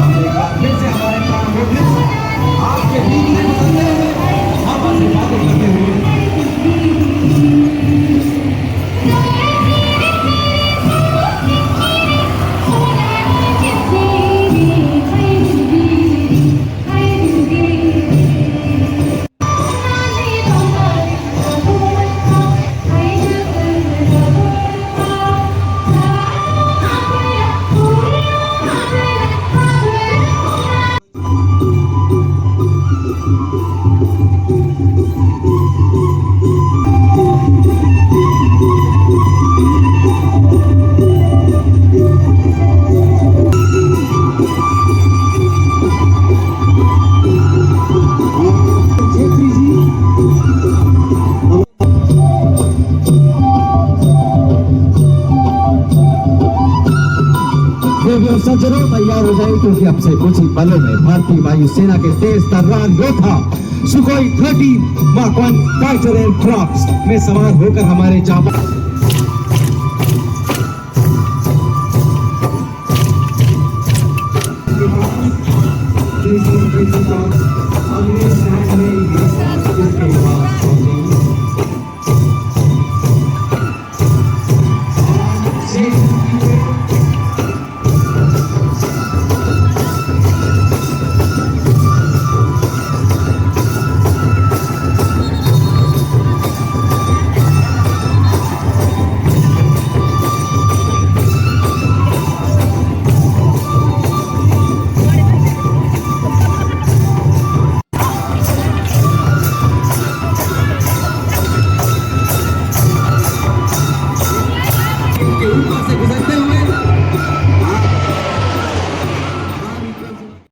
हम एक बार फिर से हमारे प्राण आपके बीच में बदलते हुए हम आशीर्वाद करते हुए सज्जनों तैयार हो जाए क्योंकि अब से कुछ ही पलों में भारतीय वायुसेना के तेज तर्रार योद्धा सुखोई 30 मार्क 1 फाइटर एयरक्राफ्ट में सवार होकर हमारे जापान से गुजरते